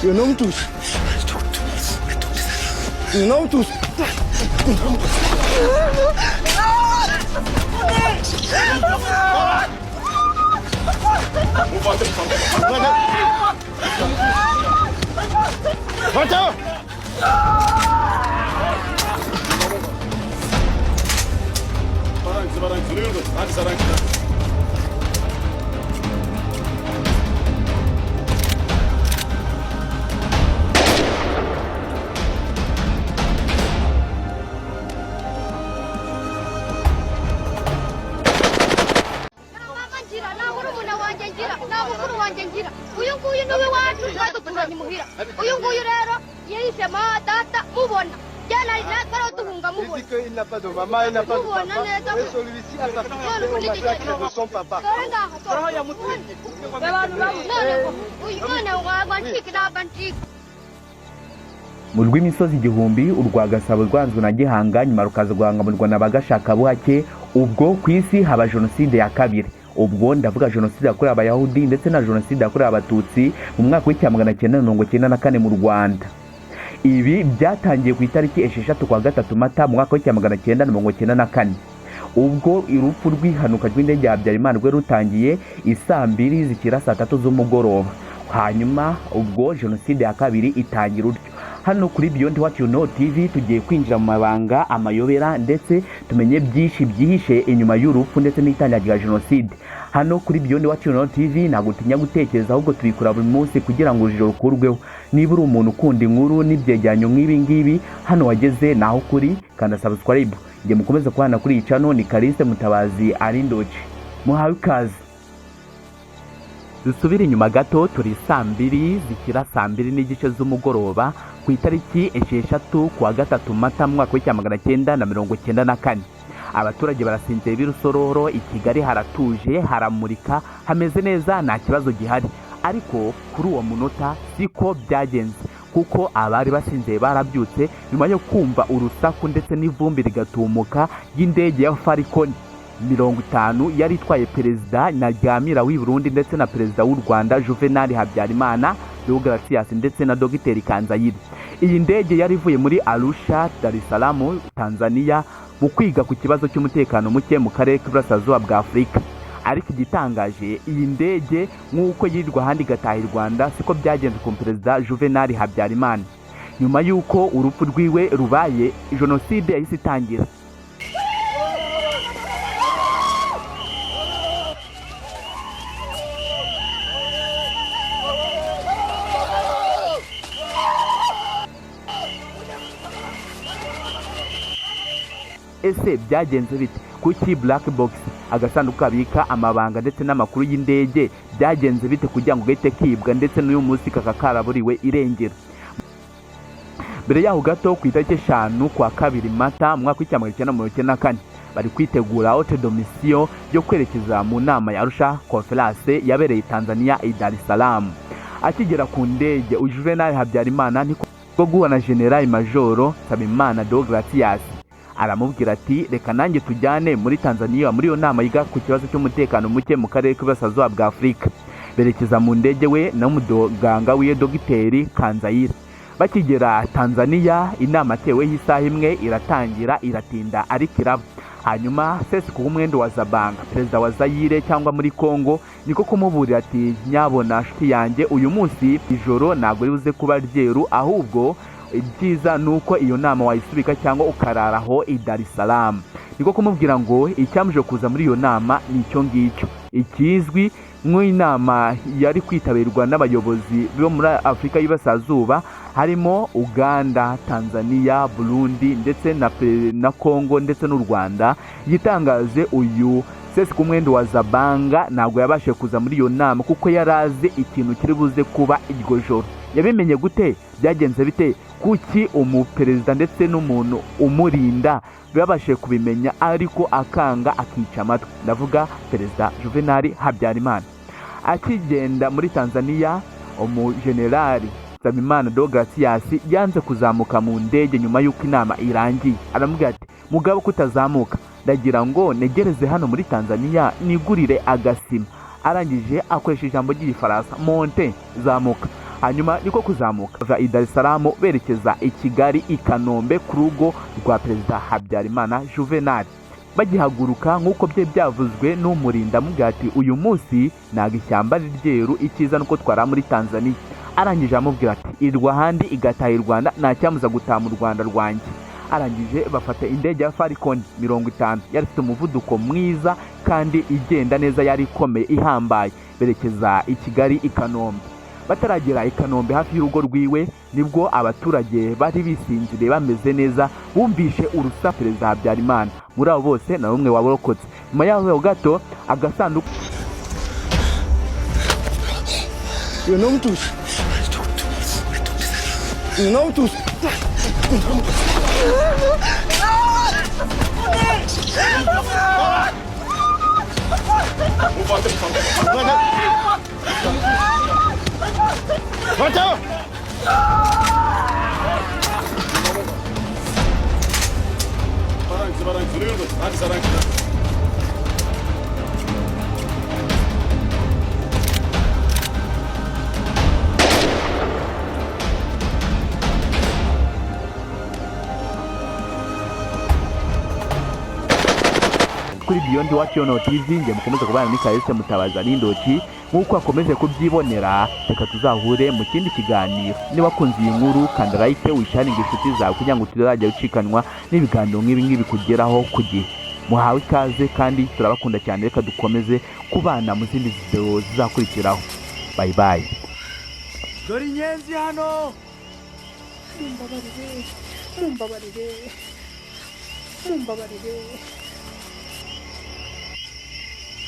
Eu não me touche. Eu não me touche. Vai, il n'a pas de maman, il n'a pas de papa. Et celui-ci a participé au massacre de son papa. Mu rw'imisozi igihumbi urwa Gasabo rwanzwe na Gihanga nyuma rukaza guhangamurwa n'abagashaka buhake. Ubwo ku isi haba jenoside ya kabiri. Ubwo ndavuga jenoside yakorewe abayahudi ndetse na jenoside yakorewe abatutsi mu mwaka w'1994 mu Rwanda. Ibi byatangiye ku itariki 6 kwa gatatu Mata mu mwaka w'1994. Ubwo urupfu rw'ihanuka rw'indege ya Habyarimana rwe rutangiye isaa 2 zikira saa 3 z'umugoroba. Hanyuma ubwo jenoside ya kabiri itangira utyo. Hano kuri ibyo TV tugiye kwinjira mu mabanga, amayobera ndetse tumenye byinshi byihishe inyuma y'urupfu ndetse n'itangira rya jenoside. Hano kuri ibyo TV ntabwo tinya gutekereza, ahubwo tubikora buri munsi kugira ngo urujiro rukurweho. Niba uri umuntu ukunda inkuru n'ibyegeranyo nk'ibi ngibi, hano wageze naho kuri, kanda subscribe. Ngiye mukomeze kubana kuri iyi channel. Ni Kaliste Mutabazi Arindoci. Muhawe ikaze. Dusubire inyuma gato, turi saa 2 zikira saa 2 n'igice z'umugoroba ku itariki 6 kwa gatatu Mata mu mwaka w'1994. Abaturage barasinzira birusororo, i Kigali haratuje, haramurika, hameze neza, nta kibazo gihari. Ariko kuri uwo munota siko byagenze, kuko abari basinzeye barabyutse nyuma yo kumva urusaku ndetse n'ivumbi rigatumuka y'indege ya Falcon 50 yari itwaye perezida Nyaryamira w'i Burundi ndetse na perezida w'u Rwanda Juvenal Habyarimana, Deogratias ndetse na Dogiteri Kanzayire. Iyi ndege yari ivuye muri Arusha, Dar es Salaam, Tanzania mu kwiga ku kibazo cy'umutekano muke mu karere k'Iburasirazuba bwa Afurika. Ariko igitangaje, iyi ndege nk'uko yirirwa ahandi igataha i Rwanda siko byagenze ku perezida Juvenal Habyarimana. Nyuma y'uko urupfu rwiwe rubaye, jenoside yahise itangira. Ese byagenze bite? Kuki black box, agasanduku kabika amabanga ndetse n'amakuru y'indege, byagenze bite kugira ngo gahite kibwa ndetse n'uyu munsi kakakaraburiwe irengero? Mbere yaho gato ku itariki 5 kwa kabiri Mata mu mwaka w'1994 bari kwitegura haute domicile yo kwerekeza mu nama ya Arusha Conference yabereye Tanzania i Dar es Salaam. Akigera ku ndege, Juvenal Habyarimana niko guhura na General Major Nsabimana Deogratias. Aramubwira ati reka nanjye tujyane muri Tanzania muri iyo nama yiga ku kibazo cy'umutekano muke mu karere k'Iburasirazuba bwa Afurika. Berekeza mu ndege we na muganga wiye Dogiteri Kanzayire. Bakigera Tanzania, inama ateweho isaha imwe iratangira, iratinda ariko iraba. Hanyuma sesi ku mwendo wa Zabanga, perezida wa Zaire cyangwa muri Kongo, niko kumuburira ati nyabona nshuti yanjye, uyu munsi ijoro ntabwo ribuze kuba ryeru, ahubwo ibyiza nuko iyo nama wayisubika cyangwa ukararaho i Dar es Salaam. Niko kumubwira ngo icyamuje kuza muri iyo nama nicyo ngicyo. Ikizwi nk'inama yari kwitabirwa n'abayobozi bo muri Afurika y'Iburasirazuba, harimo Uganda, Tanzania, Burundi ndetse na Kongo ndetse n'u Rwanda. Yitangaje uyu sesi ku mwendo wa Zabanga ntabwo yabashe kuza muri iyo nama kuko yaraze ikintu kiri buze kuba iryo joro. Yabimenye gute? Byagenze bite? Kuki umuperezida ndetse n'umuntu umurinda babashe kubimenya ariko akanga akica amatwi? Ndavuga perezida Juvenal Habyarimana. Akigenda muri Tanzania, umugenerali Nsabimana Deogratias yanze kuzamuka mu ndege nyuma y'uko inama irangiye. Aramubwira ati mugabo kutazamuka, ndagira ngo negereze hano muri Tanzania nigurire agasima. Arangije akoresha ijambo ry'igifaransa monte, zamuka. hanyuma niko kuzamuka bava i Dar es Salaam berekeza i Kigali i Kanombe ku rugo rwa Perezida Habyarimana Juvenal. Bagihaguruka nk'uko bye byavuzwe n'umurinda mubwira ati uyu munsi naga ishyamba ryeru ikiza nuko twara muri Tanzania. Arangije amubwira ati irwa handi igataha i Rwanda nta cyamuza gutaha mu Rwanda rwanjye. Arangije bafata indege ya Falcon 50 yari ifite umuvuduko mwiza kandi igenda neza, yari ikomeye ihambaye, berekeza i Kigali i Kanombe. Bataragera i Kanombe hafi y'urugo rwiwe nibwo abaturage bari bisinzire bameze neza bumvishe urusaku Perezida Habyarimana. Muri abo bose na rumwe waborokotse. Nyuma yaho gato agasanduku kuri Beyond Watch Hano TV, nge mukomeze kubana n'Ikarise Mutabaza n'Indoki nk'uko akomeje kubyibonera. Reka tuzahure mu kindi kiganiro. Niba kunze iyi nkuru kanda like wisharinga inshuti zawe kugira ngo tuzajya ucikanwa n'ibiganiro nk'ibi kugeraho ku gihe. Muhawe ikaze kandi turabakunda cyane. Reka dukomeze kubana mu zindi video zizakurikiraho. Bye bye. Dore inyenzi hano. Mumbabarire.